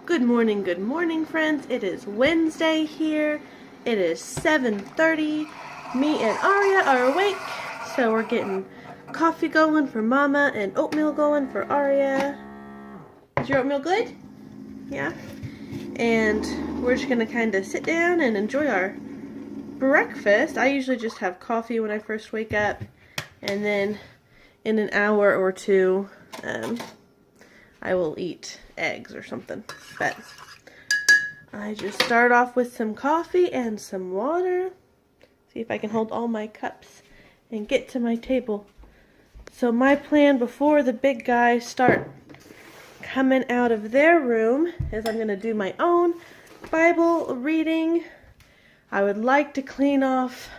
Good morning, friends. It is Wednesday here. It is 7:30. Me and Aria are awake, so we're getting coffee going for Mama and oatmeal going for Aria. Is your oatmeal good? Yeah? And we're just gonna kind of sit down and enjoy our breakfast. I usually just have coffee when I first wake up, and then in an hour or two, I will eat eggs or something. But I just start off with some coffee and some water. See if I can hold all my cups and get to my table. So my plan before the big guys start coming out of their room is I'm going to do my own Bible reading. I would like to clean off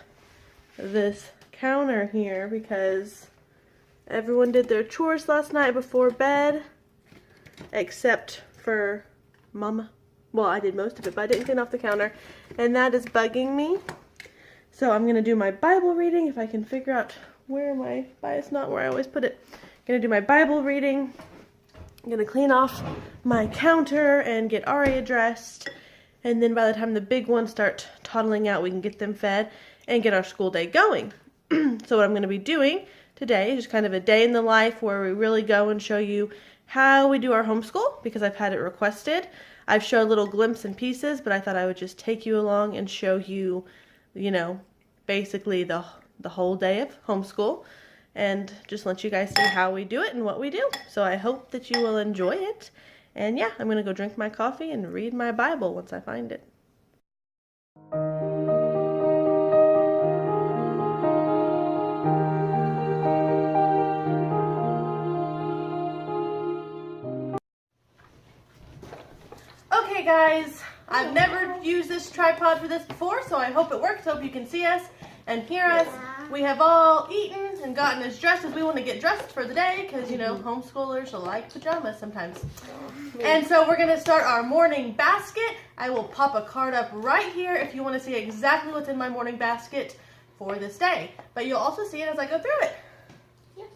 this counter here because everyone did their chores last night before bed, except for Mama. Well, I did most of it, but I didn't clean off the counter, and that is bugging me. So I'm going to do my Bible reading, if I can figure out where it's not where I always put it. I'm going to do my Bible reading. I'm going to clean off my counter and get Aria dressed, and then by the time the big ones start toddling out, we can get them fed and get our school day going. So what I'm going to be doing today is just kind of a day in the life where we really go and show you how we do our homeschool, because I've had it requested. I've showed little glimpses and pieces, but I thought I would just take you along and show you, basically the whole day of homeschool, and just let you guys see how we do it and what we do. So I hope that you will enjoy it. And yeah, I'm going to go drink my coffee and read my Bible once I find it. Okay guys, I've never used this tripod for this before, so I hope it works. Hope you can see us and hear us. We have all eaten and gotten as dressed as we want to get dressed for the day, because homeschoolers like pajamas sometimes. And so we're going to start our morning basket. I will pop a card up right here if you want to see exactly what's in my morning basket for this day. But you'll also see it as I go through it. Yes.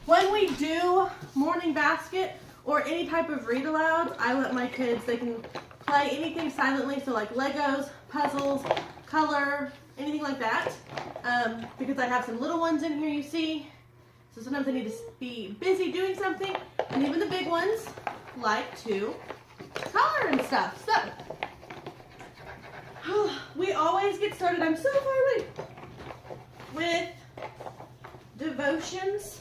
When we do morning basket or any type of read aloud, I let my kids, they can play anything silently, so like Legos, puzzles, color, anything like that, because I have some little ones in here, you see, so sometimes I need to be busy doing something, and even the big ones like to color and stuff. So we always get started, I'm so far away, with devotions.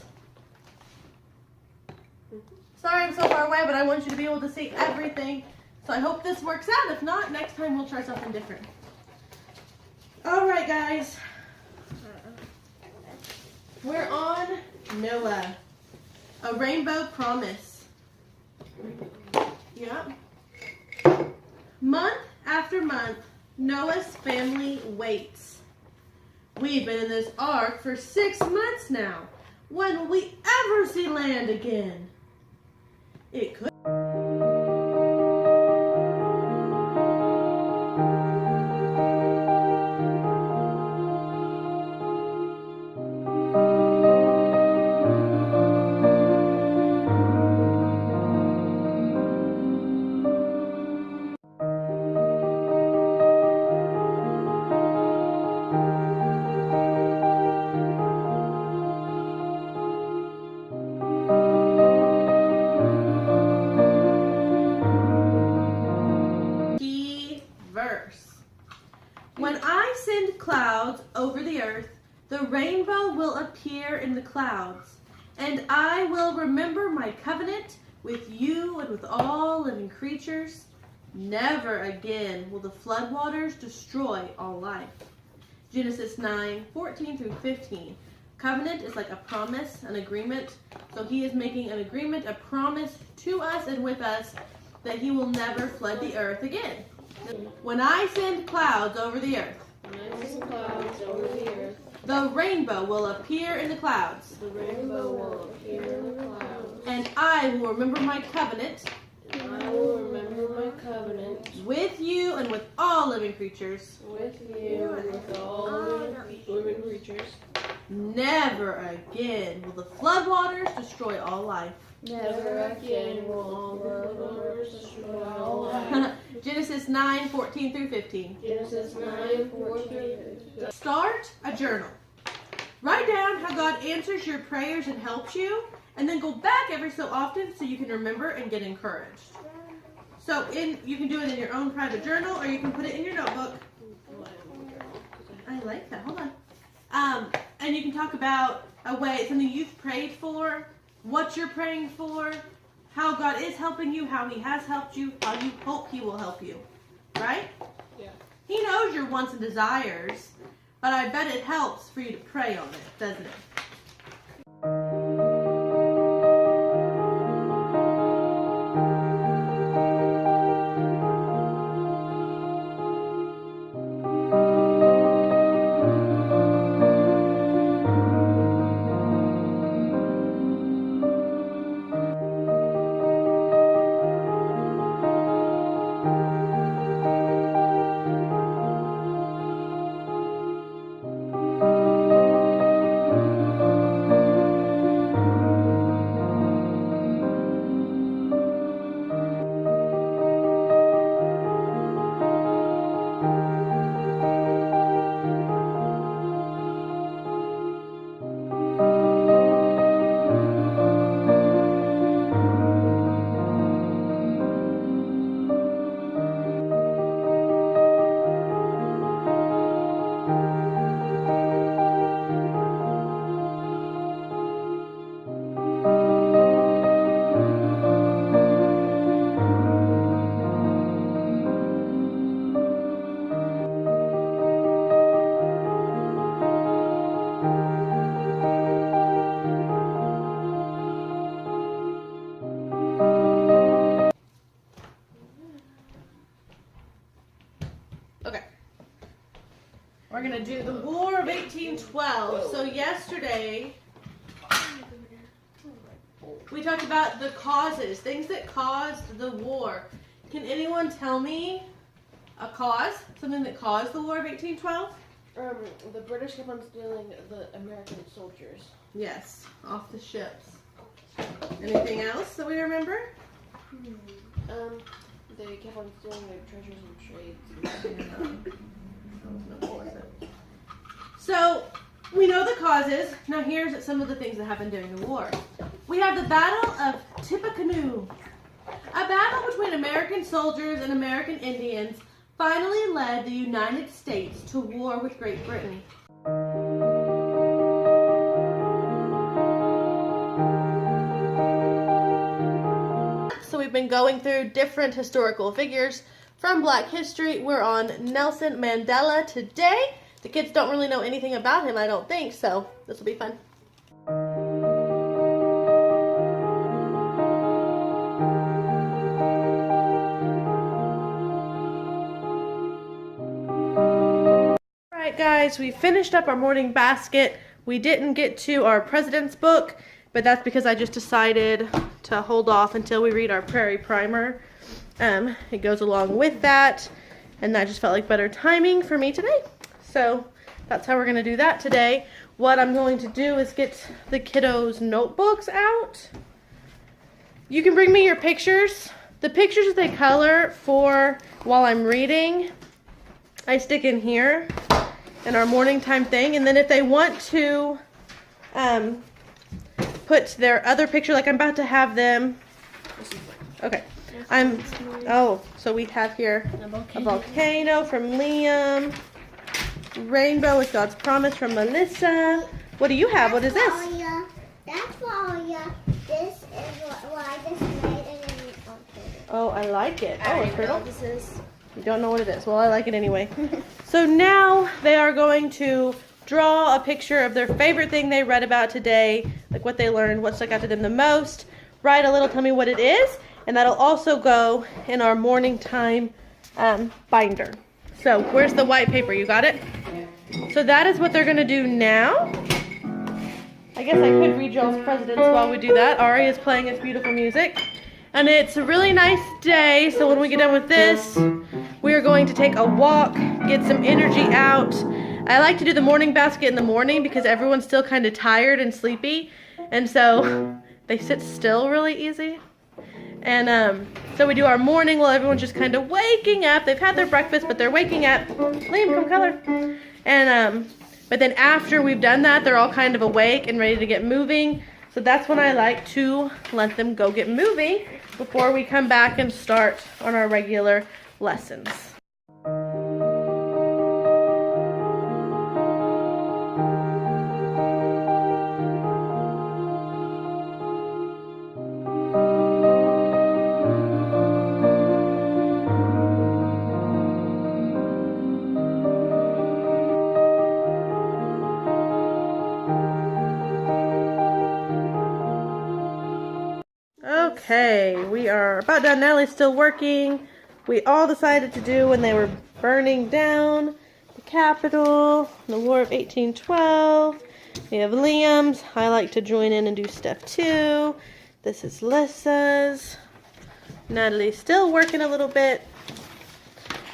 Sorry I'm so far away, but I want you to be able to see everything. So I hope this works out. If not, next time we'll try something different. Alright guys. We're on Noah. A rainbow promise. Yep. Month after month, Noah's family waits. We've been in this ark for 6 months now. When will we ever see land again? It could. When I send clouds over the earth, the rainbow will appear in the clouds, and I will remember my covenant with you and with all living creatures. Never again will the floodwaters destroy all life. Genesis 9:14 through 15. Covenant is like a promise, an agreement. So he is making an agreement, a promise to us and with us that he will never flood the earth again. When I send clouds over the earth, the rainbow will appear in the clouds. And I will remember my covenant. With you and with all living creatures. Never again will the floodwaters destroy all life. Never again will all the waters destroy all Genesis 9:14 through 15. Genesis 9:14. Start a journal. Write down how God answers your prayers and helps you, and then go back every so often so you can remember and get encouraged. So you can do it in your own private journal, or you can put it in your notebook. I like that. Hold on. And you can talk about something you've prayed for, what you're praying for, how God is helping you, how He has helped you, how you hope He will help you. Right? Yeah. He knows your wants and desires, but I bet it helps for you to pray on it, doesn't it? Okay. We're going to do the War of 1812. So yesterday, we talked about the causes, things that caused the war. Can anyone tell me a cause, something that caused the War of 1812? The British kept on stealing the American soldiers. Yes, off the ships. Anything else that we remember? They kept on stealing their treasures and trades. So, we know the causes. Now here's some of the things that happened during the war. We have the Battle of Tippecanoe. A battle between American soldiers and American Indians finally led the United States to war with Great Britain. So we've been going through different historical figures from Black history. We're on Nelson Mandela today. The kids don't really know anything about him, I don't think, so this will be fun. Alright guys, we finished up our morning basket. We didn't get to our President's book, but that's because I just decided to hold off until we read our Prairie Primer. It goes along with that, and that just felt like better timing for me today. So that's how we're going to do that today. What I'm going to do is get the kiddos' notebooks out. You can bring me your pictures. The pictures that they color for while I'm reading, I stick in here in our morning time thing. And then if they want to put their other picture, like I'm about to have them. Okay. So we have here a volcano from Liam. Rainbow with God's Promise from Melissa. What do you have? What is this? That's Valia. This is what I just made, and then you altered it. Oh, I like it. I it's pretty. this is. You don't know what it is. Well, I like it anyway. So now they are going to draw a picture of their favorite thing they read about today, like what they learned, what stuck out to them the most. Write a little, tell me what it is, and that'll also go in our morning time binder. So where's the white paper? You got it? So that is what they're going to do now. I guess I could read y'all's presidents while we do that. Ari is playing his beautiful music. And it's a really nice day, so when we get done with this, we are going to take a walk, get some energy out. I like to do the morning basket in the morning because everyone's still kind of tired and sleepy. And so they sit still really easy. And so we do our morning while everyone's just kind of waking up. They've had their breakfast, but they're waking up. Liam, come color. And but then after we've done that, they're all kind of awake and ready to get moving. So that's when I like to let them go get moving before we come back and start on our regular lessons. Okay, we are about done. Natalie's still working. We all decided to do when they were burning down the Capitol, the War of 1812. We have Liam's. I like to join in and do stuff too. This is Lissa's. Natalie's still working a little bit.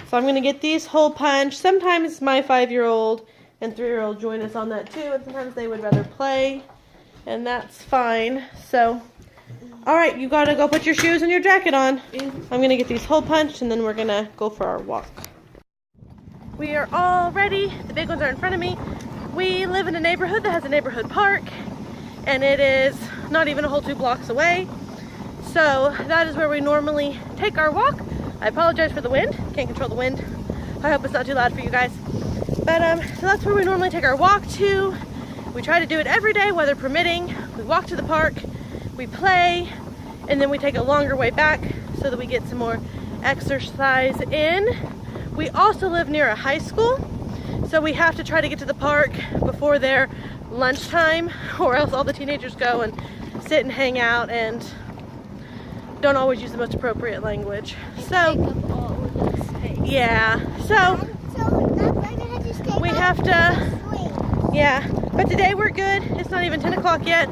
So I'm going to get these hole punched. Sometimes my 5-year-old and 3-year-old join us on that too, and sometimes they would rather play, and that's fine. So alright, you gotta go put your shoes and your jacket on. I'm gonna get these hole punched and then we're gonna go for our walk. We are all ready. The big ones are in front of me. We live in a neighborhood that has a neighborhood park, and it is not even a whole 2 blocks away. So that is where we normally take our walk. I apologize for the wind. Can't control the wind. I hope it's not too loud for you guys. But so that's where we normally take our walk to. We try to do it every day, weather permitting. We walk to the park. We play, and then we take a longer way back so that we get some more exercise in. We also live near a high school, so we have to try to get to the park before their lunchtime, or else all the teenagers go and sit and hang out and don't always use the most appropriate language. So, yeah, so we have to, yeah, but today we're good. It's not even 10 o'clock yet.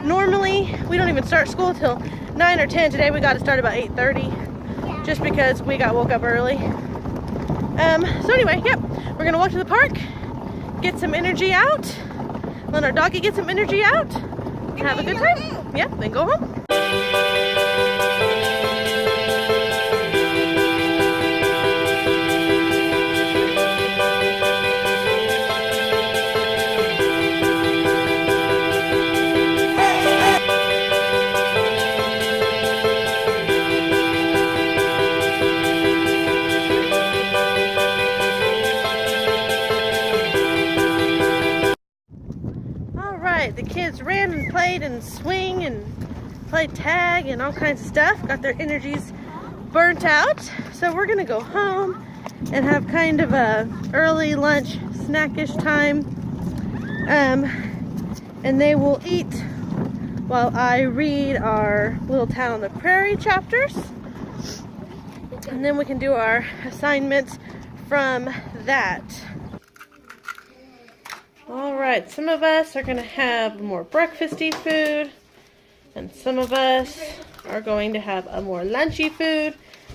Normally, we don't even start school till 9 or 10. Today we got to start about 8:30, just because we got woke up early. So anyway, yep, we're gonna walk to the park, get some energy out, let our doggy get some energy out, and have a good time. Yep, then go home. The kids ran and played and swing and played tag and all kinds of stuff. Got their energies burnt out. So we're gonna go home and have kind of a early lunch snackish time. And they will eat while I read our Little Town on the Prairie chapters. And then we can do our assignments from that. Alright, some of us are going to have more breakfasty food, and some of us are going to have a more lunchy food.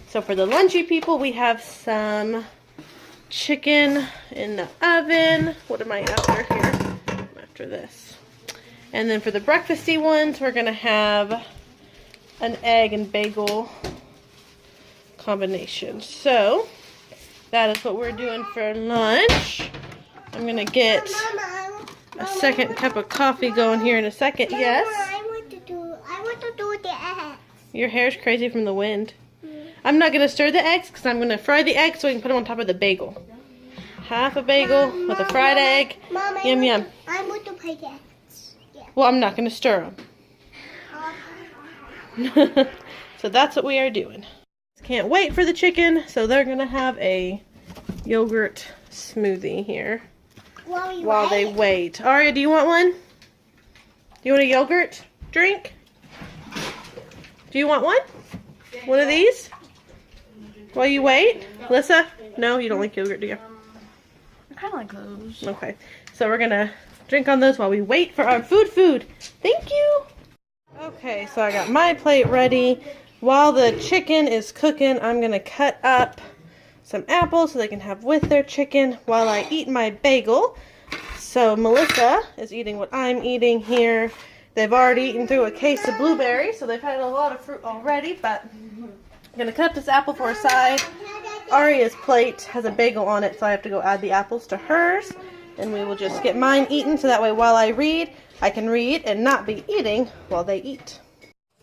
So for the lunchy people, we have some chicken in the oven. What am I after here? After this. And then for the breakfasty ones, we're going to have an egg and bagel combination. So that is what we're doing for lunch. I'm gonna get a second cup of coffee going here in a second. Mama, Yes? I want to do the eggs. Your hair's crazy from the wind. I'm not gonna stir the eggs because I'm gonna fry the eggs so we can put them on top of the bagel. Half a bagel with a fried egg. Mama, Yum yum. I want to play the eggs. Yeah. Well, I'm not gonna stir them. So that's what we are doing. Can't wait for the chicken, so they're gonna have a yogurt smoothie here while they wait. Aria, do you want one? Do you want a yogurt drink? Do you want one? One of these? While you wait? Lissa? No, you don't like yogurt, do you? I kind of like those. Okay, so we're gonna drink on those while we wait for our food. Thank you! Okay, so I got my plate ready. While the chicken is cooking, I'm gonna cut up some apples so they can have with their chicken while I eat my bagel. So Melissa is eating what I'm eating here. They've already eaten through a case of blueberries, so they've had a lot of fruit already, but I'm going to cut up this apple for a side. Aria's plate has a bagel on it, so I have to go add the apples to hers. And we will just get mine eaten, so that way while I read, I can read and not be eating while they eat.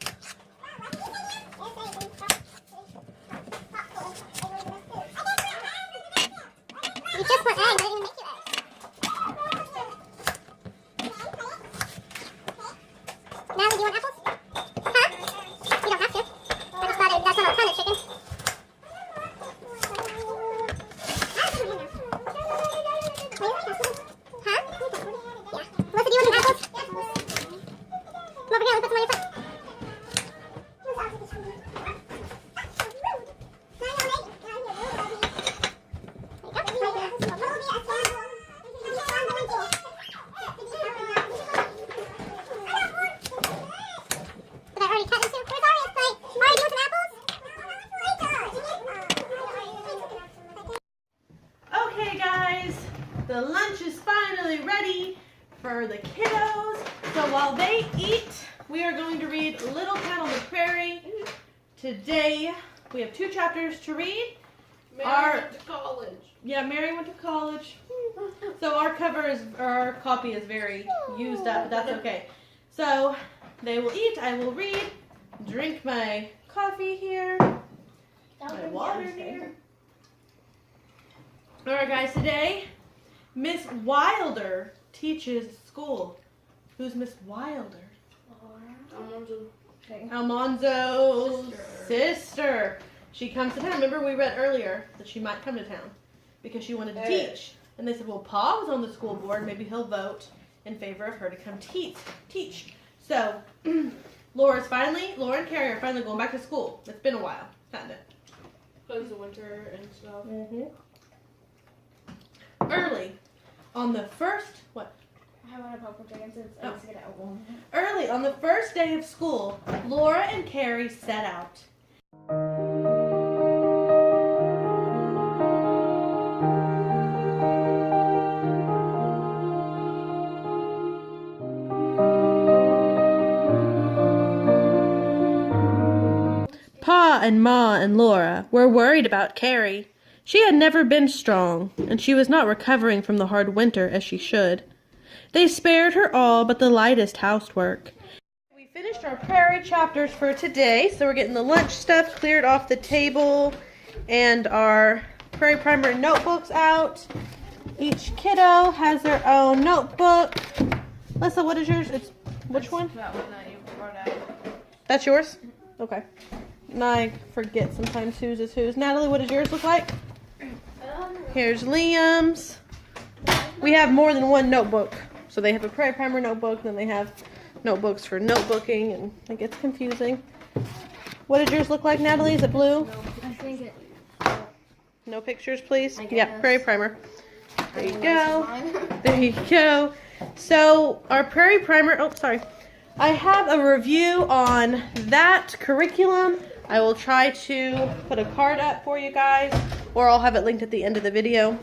You just put eggs, I didn't make you eggs. Now, do you want apples? Huh? You don't have to. I just thought that's not a ton of chicken. Huh? Yeah. Melissa, do you want some apples? Come over here, let's put some on your plate. Okay guys, the lunch is finally ready for the kiddos. So while they eat, we are going to read Little Cat on the Prairie. Today, we have 2 chapters to read. Mary went to college. Yeah, Mary went to college. So our copy is very used up, but that's okay. So they will eat, I will read, drink my coffee here, my water here. Alright guys, today Miss Wilder teaches school. Who's Miss Wilder? Almanzo's sister. She comes to town. Remember we read earlier that she might come to town because she wanted to teach. And they said, well, Pa was on the school board. Maybe he'll vote in favor of her to come teach. So Laura and Carrie are finally going back to school. It's been a while, hasn't it? Because of winter and stuff. Early on the first, what? I want a popcorn chicken since I was going to outline it. Early on the first day of school, Laura and Carrie set out. Pa and Ma and Laura were worried about Carrie. She had never been strong, and she was not recovering from the hard winter as she should. They spared her all but the lightest housework. We finished our prairie chapters for today, so we're getting the lunch stuff cleared off the table and our prairie primer notebooks out. Each kiddo has their own notebook. Lisa, what is yours? It's which one? That one that you brought out. That's yours? Okay. And I forget sometimes whose is whose. Natalie, what does yours look like? Here's Liam's. We have more than one notebook. So they have a prairie primer notebook, then they have notebooks for notebooking, and it gets confusing. What did yours look like, Natalie? Is it blue? I think it. No pictures, please? Yeah, prairie primer. There you go. There you go. So our prairie primer, I have a review on that curriculum. I will try to put a card up for you guys, or I'll have it linked at the end of the video,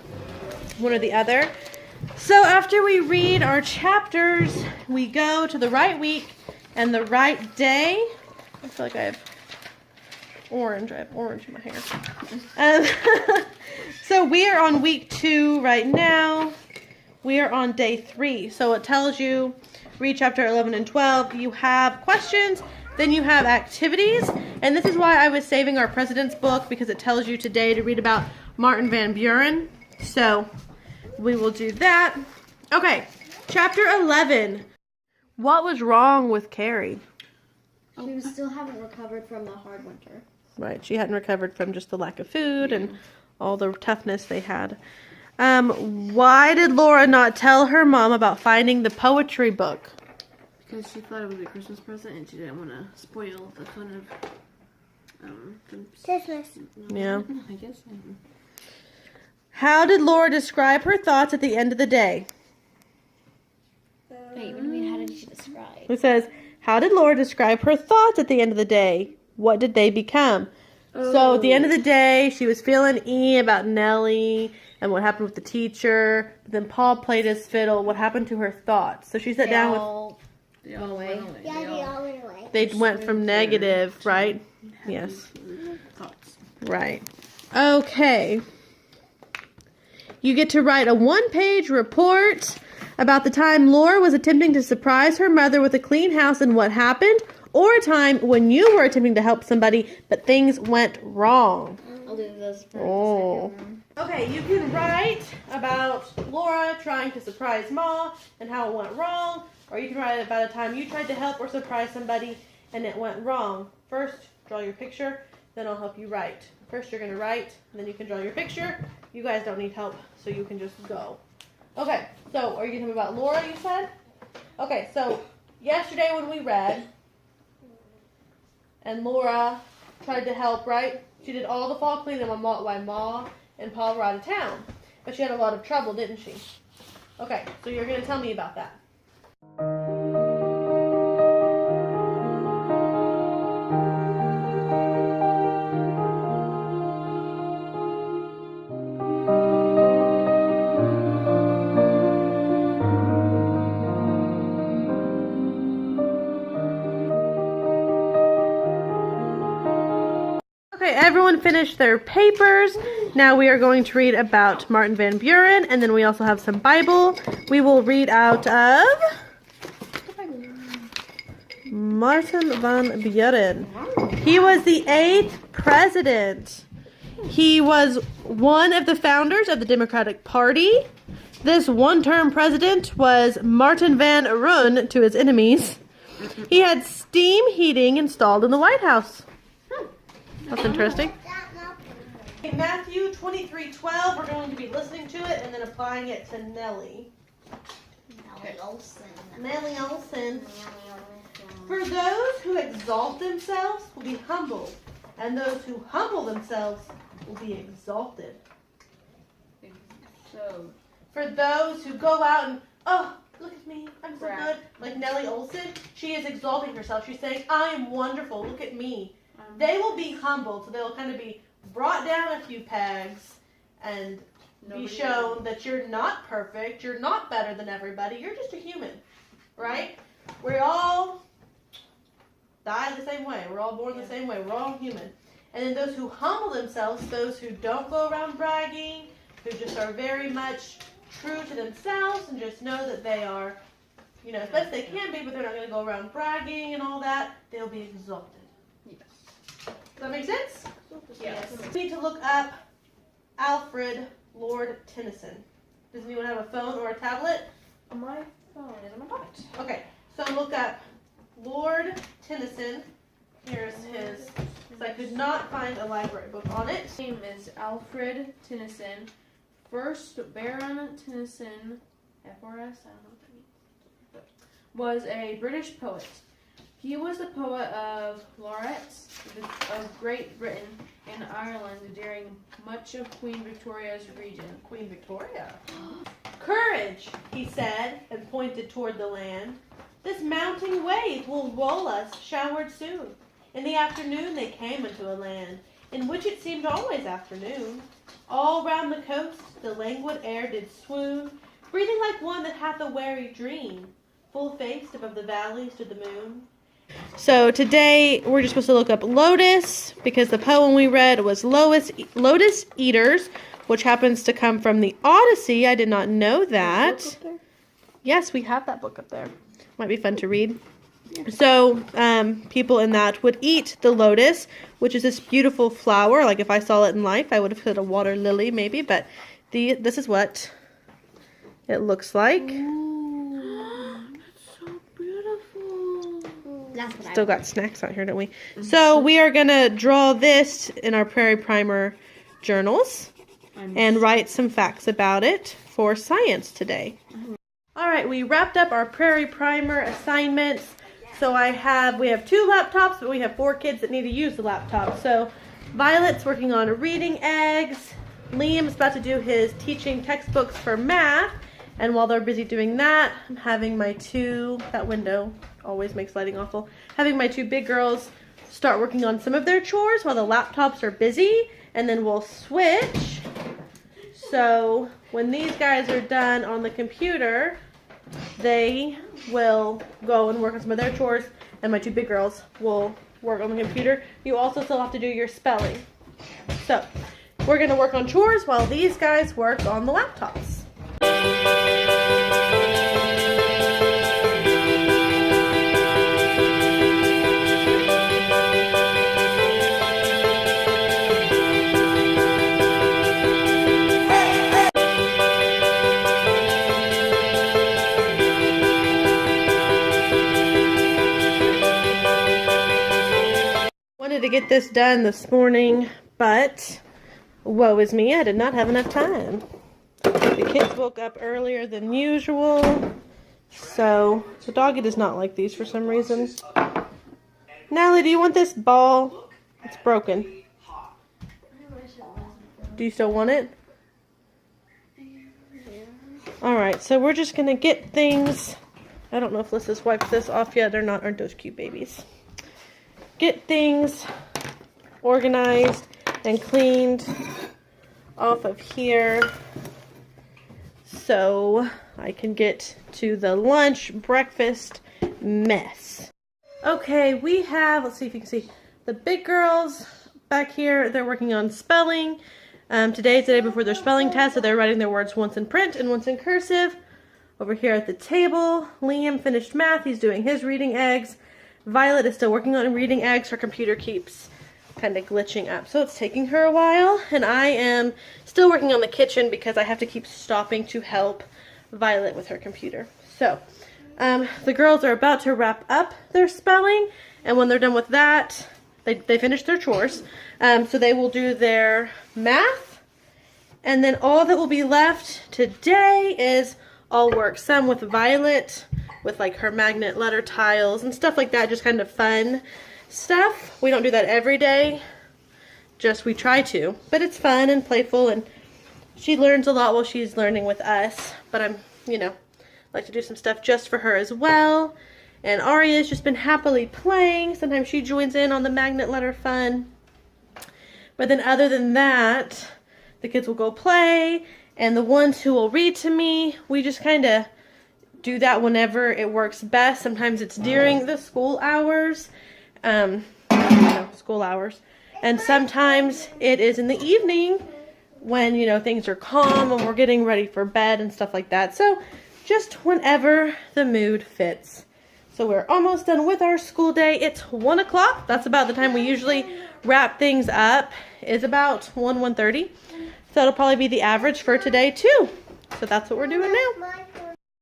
one or the other. So after we read our chapters, we go to the right week and the right day. I feel like I have orange in my hair. So we are on week 2 right now. We are on day 3. So it tells you, read chapter 11 and 12. You have questions, then you have activities. And this is why I was saving our President's book, because it tells you today to read about Martin Van Buren. So we will do that. Okay, chapter 11. What was wrong with Carrie? She still haven't recovered from the hard winter. Right, she hadn't recovered from just the lack of food and all the toughness they had. Why did Laura not tell her mom about finding the poetry book? Because she thought it was a Christmas present and she didn't want to spoil the fun of Christmas. Yeah. I guess. How did Laura describe her thoughts at the end of the day? Wait, what do you mean, how did she describe? It says, how did Laura describe her thoughts at the end of the day? What ded they become? So at the end of the day, she was feeling about Nellie and what happened with the teacher. But then Paul played his fiddle. What happened to her thoughts? So she sat down with They all went away. Yeah, they all went away. They went from negative, right? Yes. Thoughts. Right. Okay. You get to write a one-page report about the time Laura was attempting to surprise her mother with a clean house and what happened, or a time when you were attempting to help somebody but things went wrong. I'll do this for Oh. the second one. Okay, you can write about Laura trying to surprise Ma and how it went wrong, or you can write about a time you tried to help or surprise somebody and it went wrong. First, draw your picture, then I'll help you write. First, you're going to write, and then you can draw your picture. You guys don't need help, so you can just go. Okay, so are you going to tell me about Laura, you said? Okay, so yesterday when we read, and Laura tried to help, right? She did all the fall cleanup while Ma and Pa were out of town. But she had a lot of trouble, didn't she? Okay, so you're going to tell me about that. Okay, everyone finished their papers. Now we are going to read about Martin Van Buren, and then we also have some Bible. We will read out of Martin Van Buren. He was the 8th president. He was one of the founders of the Democratic Party. This one-term president was Martin Van Run to his enemies. He had steam heating installed in the White House. That's interesting. In Matthew 23:12, we're going to be listening to it and then applying it to Nellie. Nellie Olson. Nellie Olson. For those who exalt themselves will be humbled, and those who humble themselves will be exalted. So, For those who go out and, oh, look at me, I'm so Right. good. Like Nellie Olson, she is exalting herself. She's saying, I am wonderful, look at me. They will be humbled, so they will kind of be brought down a few pegs and be shown that you're not perfect, you're not better than everybody, you're just a human, right? We all die the same way, we're all born the same way, we're all human. And then those who humble themselves, those who don't go around bragging, who just are very much true to themselves and just know that they are, you know, as best they can be, but they're not going to go around bragging and all that, they'll be exalted. Does that make sense? yes. We need to look up Alfred Lord Tennyson. Does anyone have a phone or a tablet? My phone is in my pocket. Okay, so look up Lord Tennyson. Here's his, because I could not find a library book on it. His name is Alfred Tennyson, 1st Baron Tennyson, FRS, I don't know what that means, but was a British poet. He was the poet of laureates of Great Britain and Ireland during much of Queen Victoria's region. Queen Victoria. Courage, he said, and pointed toward the land. This mounting wave will roll us showered soon. In the afternoon they came into a land, in which it seemed always afternoon. All round the coast the languid air did swoon, breathing like one that hath a weary dream. Full-faced above the valley stood the moon. So today we're just supposed to look up lotus, because the poem we read was Lotus Eaters, which happens to come from the Odyssey. I did not know that. Yes, we have that book up there. Might be fun to read. So people in that would eat the lotus, which is this beautiful flower. Like if I saw it in life, I would have said a water lily maybe, but this is what it looks like. Still got snacks out here, don't we? So we are going to draw this in our Prairie Primer journals and write some facts about it for science today. All right, we wrapped up our Prairie Primer assignments. So we have 2 laptops, but we have 4 kids that need to use the laptop. So Violet's working on reading eggs. Liam's about to do his teaching textbooks for math. And while they're busy doing that, I'm having my that window always makes lighting awful, having my 2 big girls start working on some of their chores while the laptops are busy, and then we'll switch. So when these guys are done on the computer, they will go and work on some of their chores, and my two big girls will work on the computer. You also still have to do your spelling. So we're going to work on chores while these guys work on the laptops. Wanted to get this done this morning, but woe is me, I did not have enough time. The kids woke up earlier than usual, so the doggy does not like these for some reason. Natalie, do you want this ball? It's broken. Do you still want it? Alright, so we're just going to get things. I don't know if Lissa's wiped this off yet or not. Aren't those cute babies? Get things organized and cleaned off of here so I can get to the lunch breakfast mess. Okay, we have, let's see if you can see, the big girls back here. They're working on spelling. Today is the day before their spelling test, so they're writing their words once in print and once in cursive. Over here at the table, Liam finished math. He's doing his reading eggs. Violet is still working on reading eggs. Her computer keeps kind of glitching up, so it's taking her a while. And I am still working on the kitchen because I have to keep stopping to help Violet with her computer. So the girls are about to wrap up their spelling, and when they're done with that, they finish their chores. So they will do their math, and then all that will be left today is all work. Some with Violet, with like her magnet letter tiles and stuff like that, just kind of fun stuff. We don't do that every day, just we try to, but it's fun and playful, and she learns a lot while she's learning with us. But I'm, like to do some stuff just for her as well. And Aria's just been happily playing. Sometimes she joins in on the magnet letter fun. But then other than that, the kids will go play, and the ones who will read to me, we just kind of do that whenever it works best. Sometimes it's during the school hours, school hours, and sometimes it is in the evening when, things are calm and we're getting ready for bed and stuff like that. So just whenever the mood fits. So we're almost done with our school day. It's 1 o'clock. That's about the time we usually wrap things up. It's about 1:30. So it'll probably be the average for today too. So that's what we're doing now.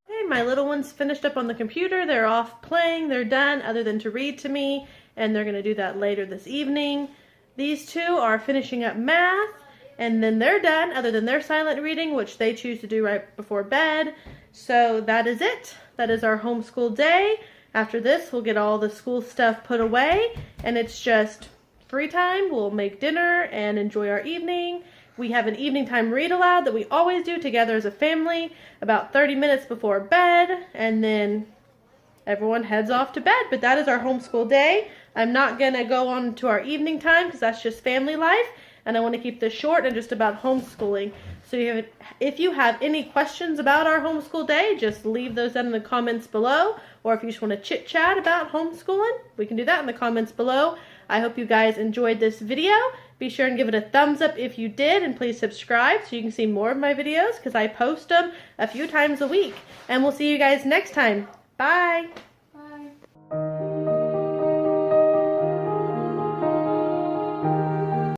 Okay, my little ones finished up on the computer. They're off playing. They're done other than to read to me. And they're going to do that later this evening. These two are finishing up math. And then they're done other than their silent reading, which they choose to do right before bed. So that is it. That is our homeschool day. After this, we'll get all the school stuff put away, and it's just free time. We'll make dinner and enjoy our evening. We have an evening time read aloud that we always do together as a family about 30 minutes before bed, and then everyone heads off to bed. But that is our homeschool day. I'm not going to go on to our evening time because that's just family life, and I want to keep this short and just about homeschooling. So if you have any questions about our homeschool day, just leave those down in the comments below. Or if you just want to chit chat about homeschooling, we can do that in the comments below. I hope you guys enjoyed this video. Be sure and give it a thumbs up if you did, and please subscribe so you can see more of my videos because I post them a few times a week. And we'll see you guys next time. Bye!